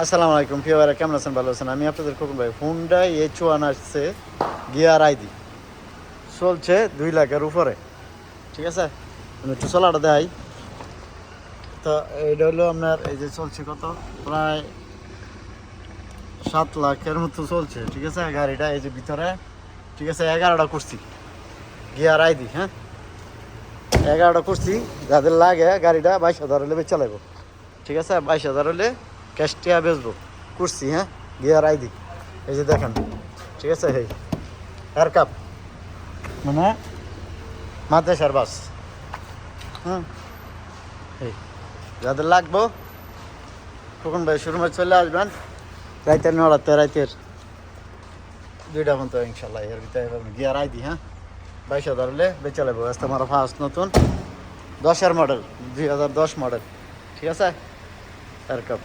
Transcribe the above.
আসসালামু আলাইকুম প্রিয় ভাইরা, কেমন আছেন? ভালো আছেন? আমি আপনাদের খোকন ভাই। হুন্ডাই H1 আসছে গিয়ার আইডি, চলছে 2 লাখের উপরে। ঠিক আছে, আমি একটু চলাটা দেখাই। তো এটা হলো আপনার এই যে চলছে কত, প্রায় 7 লাখের মতো চলছে। ঠিক আছে, গাড়িটা এই যে ভিতরে, ঠিক আছে, 11টা করছি গিয়ার আইডি। হ্যাঁ, 11টা করছি। যাদের লাগে গাড়িটা 22,000 হলে বেচা লাগবো। ঠিক আছে, 22,000 হলে ক্যাশটিয়া বেচবো করছি। হ্যাঁ, গিয়ার আইডি এই যে দেখেন। ঠিক আছে, এই এয়ার কাপ মানে মাদ্রাসার বাস। হুম, এই যাদের লাগবো কখন ভাই শোরুমে চলে আসবেন। রাইতের 9টাতে, রাইতের 2টা পর্যন্ত ইনশাল্লাহ। এর ভিতরে গিয়ার আইডি। হ্যাঁ, 22,000 হলে বেচা লাগবো। আজকে আমার ফার্স্ট নতুন 10-এর মডেল, 2010 মডেল। ঠিক আছে, এয়ার কাপ।